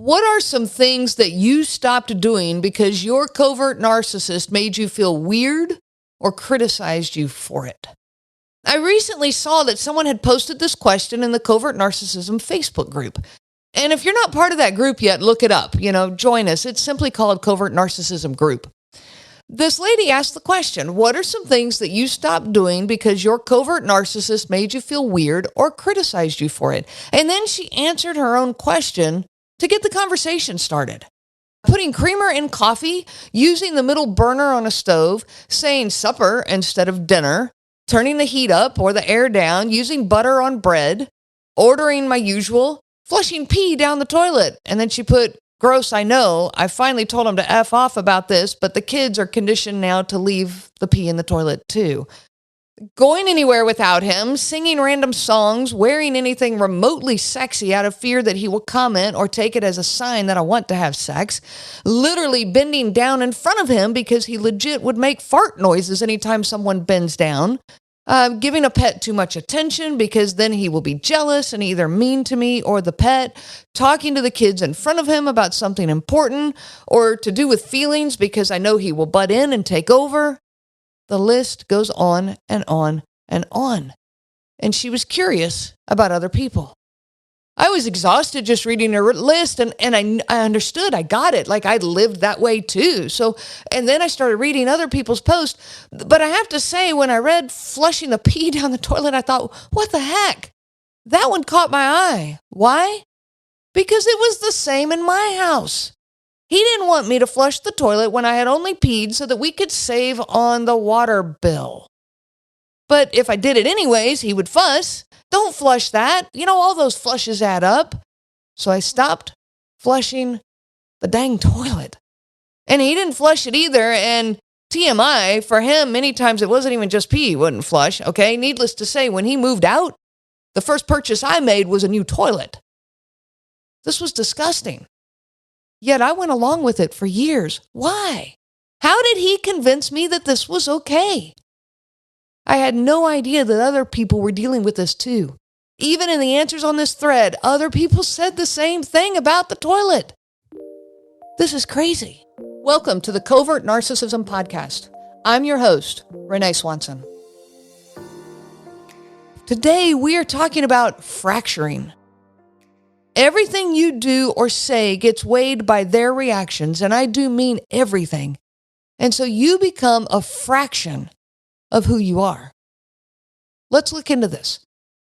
What are some things that you stopped doing because your covert narcissist made you feel weird or criticized you for it? I recently saw that someone had posted this question in the Covert Narcissism Facebook group. And if you're not part of that group yet, look it up. Join us. It's simply called Covert Narcissism Group. This lady asked the question, what are some things that you stopped doing because your covert narcissist made you feel weird or criticized you for it? And then she answered her own question to get the conversation started. Putting creamer in coffee, using the middle burner on a stove, saying supper instead of dinner, turning the heat up or the air down, using butter on bread, ordering my usual, flushing pee down the toilet. And then she put, gross, I know. I finally told him to F off about this, but the kids are conditioned now to leave the pee in the toilet too. Going anywhere without him, singing random songs, wearing anything remotely sexy out of fear that he will comment or take it as a sign that I want to have sex, literally bending down in front of him because he legit would make fart noises anytime someone bends down, giving a pet too much attention because then he will be jealous and either mean to me or the pet, talking to the kids in front of him about something important or to do with feelings because I know he will butt in and take over. The list goes on and on and on. And she was curious about other people. I was exhausted just reading her list and I understood. I got it. Like I lived that way too. And then I started reading other people's posts. But I have to say, when I read flushing the pee down the toilet, I thought, what the heck? That one caught my eye. Why? Because it was the same in my house. He didn't want me to flush the toilet when I had only peed so that we could save on the water bill. But if I did it anyways, he would fuss. Don't flush that. All those flushes add up. So I stopped flushing the dang toilet. And he didn't flush it either. And TMI, for him, many times it wasn't even just pee he wouldn't flush. Okay, needless to say, when he moved out, the first purchase I made was a new toilet. This was disgusting. Yet I went along with it for years. Why? How did he convince me that this was okay? I had no idea that other people were dealing with this too. Even in the answers on this thread, other people said the same thing about the toilet. This is crazy. Welcome to the Covert Narcissism Podcast. I'm your host, Renee Swanson. Today we are talking about fracturing. Everything you do or say gets weighed by their reactions, and I do mean everything. And so you become a fraction of who you are. Let's look into this.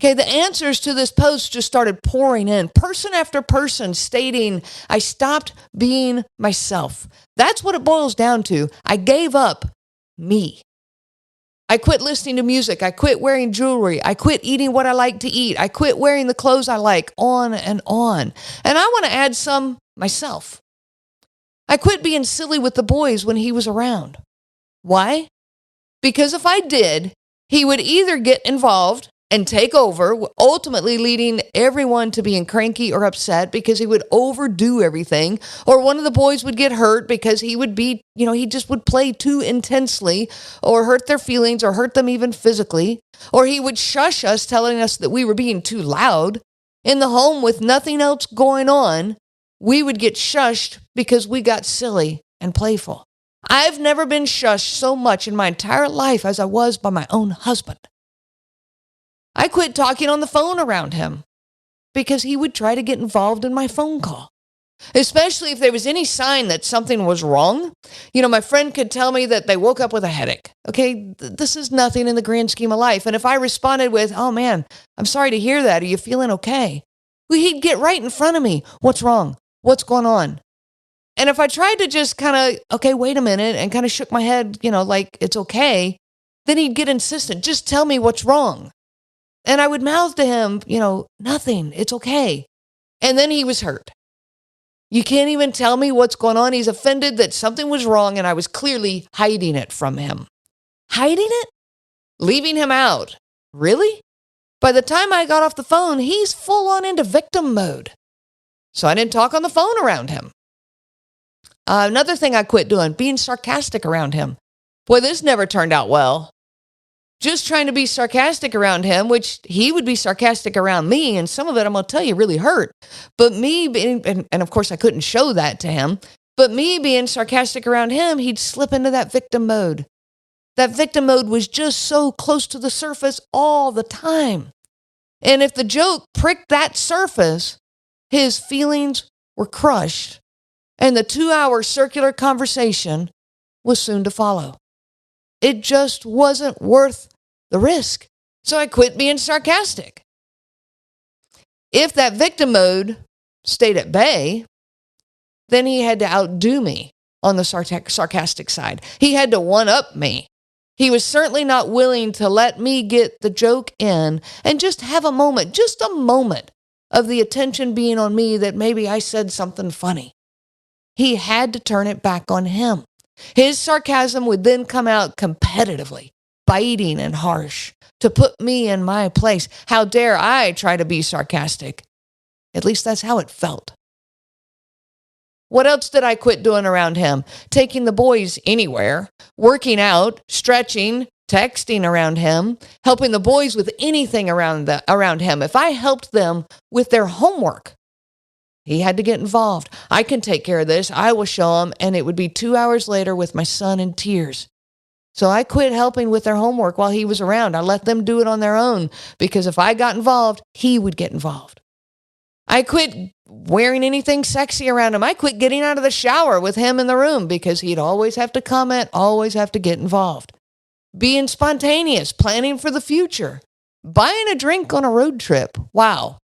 Okay, the answers to this post just started pouring in. Person after person stating, I stopped being myself. That's what it boils down to. I gave up me. I quit listening to music. I quit wearing jewelry. I quit eating what I like to eat. I quit wearing the clothes I like, on and on. And I want to add some myself. I quit being silly with the boys when he was around. Why? Because if I did, he would either get involved and take over, ultimately leading everyone to being cranky or upset because he would overdo everything, or one of the boys would get hurt because he would be, he just would play too intensely or hurt their feelings or hurt them even physically, or he would shush us, telling us that we were being too loud. In the home with nothing else going on, we would get shushed because we got silly and playful. I've never been shushed so much in my entire life as I was by my own husband. I quit talking on the phone around him because he would try to get involved in my phone call, especially if there was any sign that something was wrong. My friend could tell me that they woke up with a headache. Okay, this is nothing in the grand scheme of life. And if I responded with, oh man, I'm sorry to hear that. Are you feeling okay? Well, he'd get right in front of me. What's wrong? What's going on? And if I tried to just kind of, okay, wait a minute, and kind of shook my head, like it's okay, then he'd get insistent. Just tell me what's wrong. And I would mouth to him, nothing, it's okay. And then he was hurt. You can't even tell me what's going on. He's offended that something was wrong and I was clearly hiding it from him. Hiding it? Leaving him out. Really? By the time I got off the phone, he's full on into victim mode. So I didn't talk on the phone around him. Another thing I quit doing, being sarcastic around him. Boy, this never turned out well. just trying to be sarcastic around him, which he would be sarcastic around me. And some of it, I'm going to tell you, really hurt. But me being, and of course I couldn't show that to him, but me being sarcastic around him, he'd slip into that victim mode. That victim mode was just so close to the surface all the time. And if the joke pricked that surface, his feelings were crushed, and the 2-hour circular conversation was soon to follow. It just wasn't worth the risk. So I quit being sarcastic. If that victim mode stayed at bay, then he had to outdo me on the sarcastic side. He had to one-up me. He was certainly not willing to let me get the joke in and just have a moment, of the attention being on me that maybe I said something funny. He had to turn it back on him. His sarcasm would then come out competitively, biting and harsh, to put me in my place. How dare I try to be sarcastic? At least that's how it felt. What else did I quit doing around him? Taking the boys anywhere, working out, stretching, texting around him, helping the boys with anything around him. If I helped them with their homework, he had to get involved. I can take care of this. I will show him. And it would be 2 hours later with my son in tears. So I quit helping with their homework while he was around. I let them do it on their own because if I got involved, he would get involved. I quit wearing anything sexy around him. I quit getting out of the shower with him in the room because he'd always have to comment, always have to get involved. Being spontaneous, planning for the future. Buying a drink on a road trip. Wow.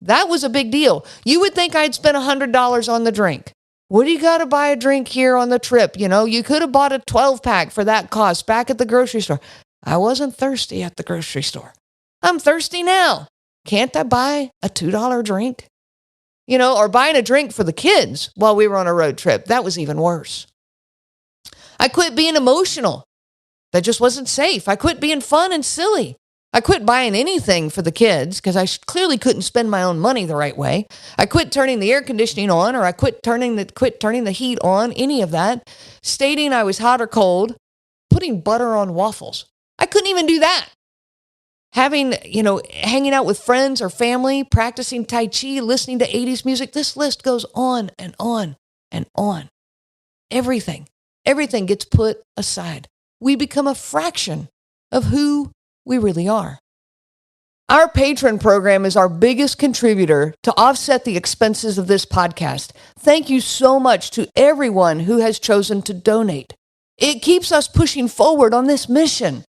That was a big deal. You would think I'd spent $100 on the drink. What do you got to buy a drink here on the trip? You know, you could have bought a 12-pack for that cost back at the grocery store. I wasn't thirsty at the grocery store. I'm thirsty now. Can't I buy a $2 drink? You know, or buying a drink for the kids while we were on a road trip. That was even worse. I quit being emotional. That just wasn't safe. I quit being fun and silly. I quit buying anything for the kids because I clearly couldn't spend my own money the right way. I quit turning the air conditioning on, or I quit turning the heat on, any of that. Stating I was hot or cold. Putting butter on waffles. I couldn't even do that. Hanging out with friends or family, practicing Tai Chi, listening to 80s music. This list goes on and on and on. Everything gets put aside. We become a fraction of who we really are. Our patron program is our biggest contributor to offset the expenses of this podcast. Thank you so much to everyone who has chosen to donate. It keeps us pushing forward on this mission.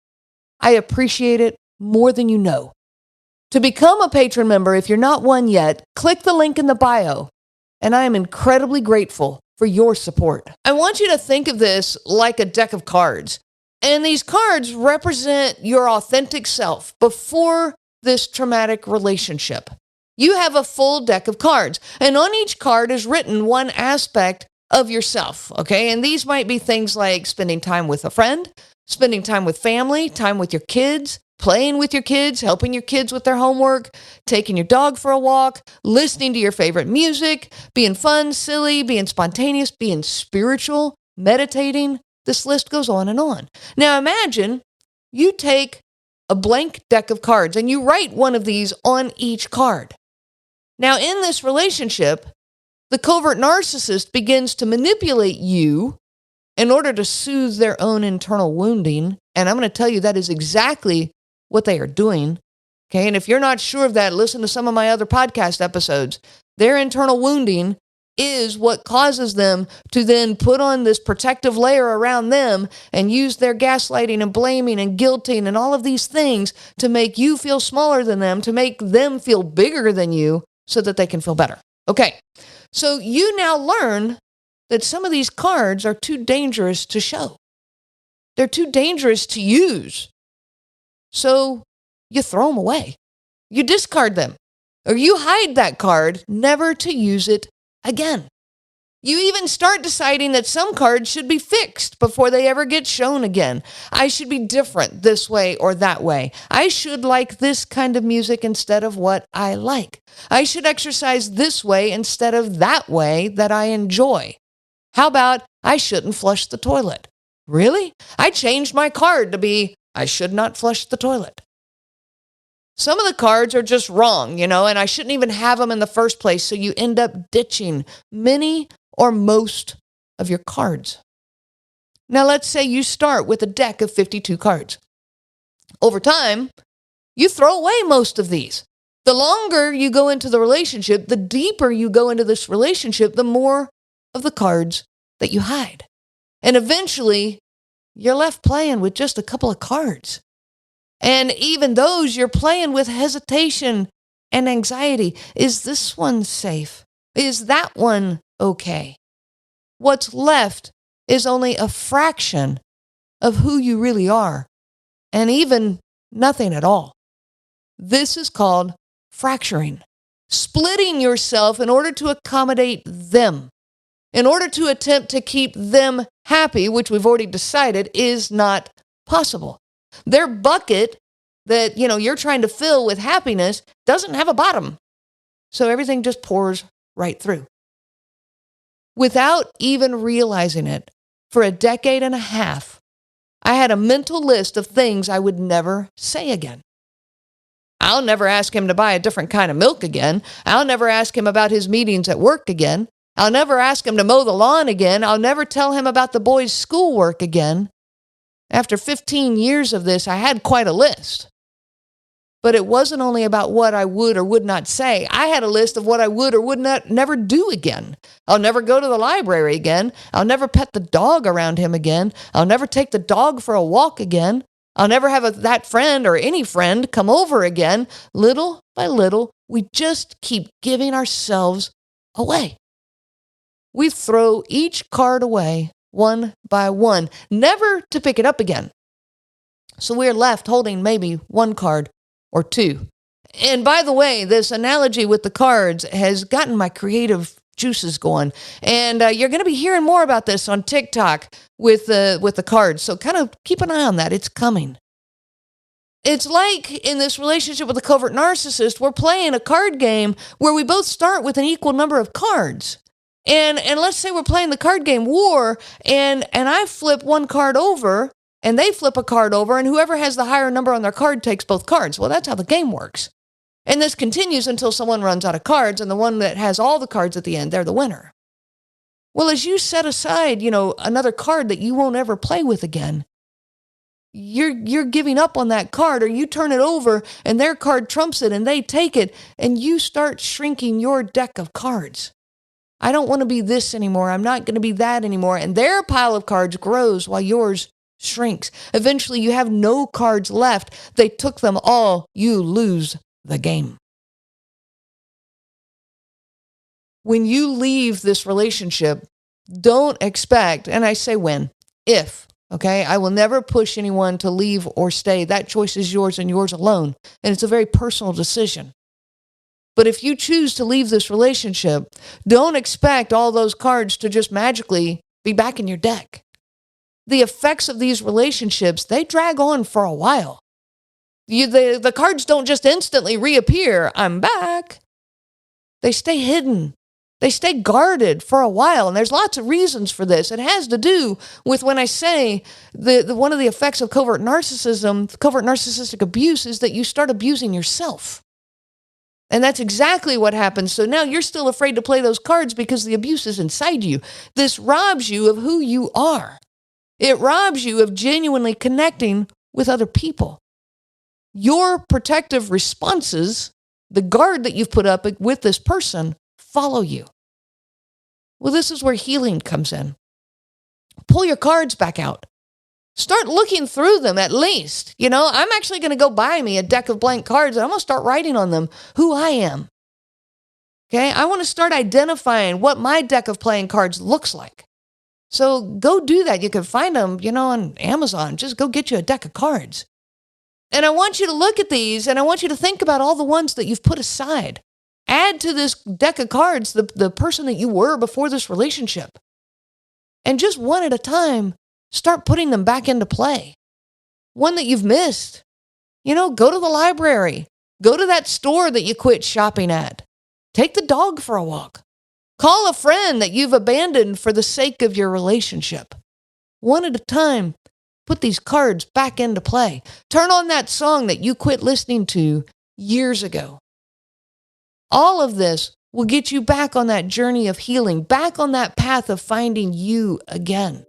I appreciate it more than you know. To become a patron member, if you're not one yet, click the link in the bio, and I am incredibly grateful for your support. I want you to think of this like a deck of cards, and these cards represent your authentic self before this traumatic relationship. You have a full deck of cards, and on each card is written one aspect of yourself, okay? And these might be things like spending time with a friend, spending time with family, time with your kids, playing with your kids, helping your kids with their homework, taking your dog for a walk, listening to your favorite music, being fun, silly, being spontaneous, being spiritual, meditating. This list goes on and on. Now imagine you take a blank deck of cards and you write one of these on each card. Now in this relationship, the covert narcissist begins to manipulate you in order to soothe their own internal wounding. And I'm going to tell you that is exactly what they are doing. Okay. And if you're not sure of that, listen to some of my other podcast episodes. Their internal wounding is what causes them to then put on this protective layer around them and use their gaslighting and blaming and guilting and all of these things to make you feel smaller than them, to make them feel bigger than you so that they can feel better. Okay. So you now learn that some of these cards are too dangerous to show. They're too dangerous to use. So you throw them away. You discard them. Or you hide that card, never to use it again. You even start deciding that some cards should be fixed before they ever get shown again. I should be different this way or that way. I should like this kind of music instead of what I like. I should exercise this way instead of that way that I enjoy. How about I shouldn't flush the toilet? Really? I changed my card to be I should not flush the toilet. Some of the cards are just wrong, and I shouldn't even have them in the first place, so you end up ditching many or most of your cards. Now, let's say you start with a deck of 52 cards. Over time, you throw away most of these. The longer you go into the relationship, the deeper you go into this relationship, the more of the cards that you hide. And eventually, you're left playing with just a couple of cards. And even those, you're playing with hesitation and anxiety. Is this one safe? Is that one okay? What's left is only a fraction of who you really are, and even nothing at all. This is called fracturing, splitting yourself in order to accommodate them, in order to attempt to keep them happy, which we've already decided is not possible. Their bucket that, you're trying to fill with happiness doesn't have a bottom. So everything just pours right through. Without even realizing it, for a decade and a half, I had a mental list of things I would never say again. I'll never ask him to buy a different kind of milk again. I'll never ask him about his meetings at work again. I'll never ask him to mow the lawn again. I'll never tell him about the boys' schoolwork again. After 15 years of this, I had quite a list. But it wasn't only about what I would or would not say. I had a list of what I would or would not never do again. I'll never go to the library again. I'll never pet the dog around him again. I'll never take the dog for a walk again. I'll never have that friend or any friend come over again. Little by little, we just keep giving ourselves away. We throw each card away one by one, never to pick it up again. So we're left holding maybe one card or two. And by the way, this analogy with the cards has gotten my creative juices going. And you're going to be hearing more about this on TikTok with the cards. So kind of keep an eye on that. It's coming. It's like in this relationship with the covert narcissist, we're playing a card game where we both start with an equal number of cards. And let's say we're playing the card game war, and I flip one card over, and they flip a card over, and whoever has the higher number on their card takes both cards. Well, that's how the game works. And this continues until someone runs out of cards, and the one that has all the cards at the end, they're the winner. Well, as you set aside, another card that you won't ever play with again, you're giving up on that card, or you turn it over, and their card trumps it, and they take it, and you start shrinking your deck of cards. I don't want to be this anymore. I'm not going to be that anymore. And their pile of cards grows while yours shrinks. Eventually, you have no cards left. They took them all. You lose the game. When you leave this relationship, don't expect, and I say when, if, okay? I will never push anyone to leave or stay. That choice is yours and yours alone. And it's a very personal decision. But if you choose to leave this relationship, don't expect all those cards to just magically be back in your deck. The effects of these relationships, they drag on for a while. The cards don't just instantly reappear. I'm back. They stay hidden. They stay guarded for a while. And there's lots of reasons for this. It has to do with when I say one of the effects of covert narcissism, covert narcissistic abuse, is that you start abusing yourself. And that's exactly what happens. So now you're still afraid to play those cards because the abuse is inside you. This robs you of who you are. It robs you of genuinely connecting with other people. Your protective responses, the guard that you've put up with this person, follow you. Well, this is where healing comes in. Pull your cards back out. Start looking through them at least. I'm actually going to go buy me a deck of blank cards, and I'm going to start writing on them who I am. Okay? I want to start identifying what my deck of playing cards looks like. So go do that. You can find them, on Amazon. Just go get you a deck of cards. And I want you to look at these, and I want you to think about all the ones that you've put aside. Add to this deck of cards the person that you were before this relationship. And just one at a time, start putting them back into play. One that you've missed. Go to the library. Go to that store that you quit shopping at. Take the dog for a walk. Call a friend that you've abandoned for the sake of your relationship. One at a time, put these cards back into play. Turn on that song that you quit listening to years ago. All of this will get you back on that journey of healing, back on that path of finding you again.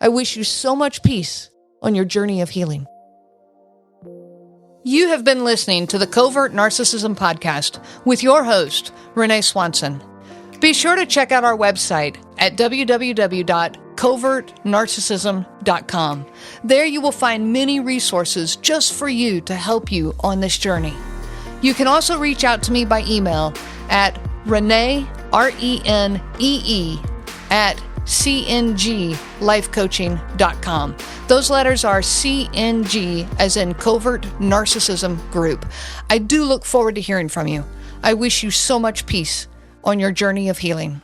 I wish you so much peace on your journey of healing. You have been listening to the Covert Narcissism Podcast with your host, Renee Swanson. Be sure to check out our website at www.covertnarcissism.com. There you will find many resources just for you to help you on this journey. You can also reach out to me by email at Renee, RENEE, at cnglifecoaching.com. Those letters are CNG, as in Covert Narcissism Group. I do look forward to hearing from you. I wish you so much peace on your journey of healing.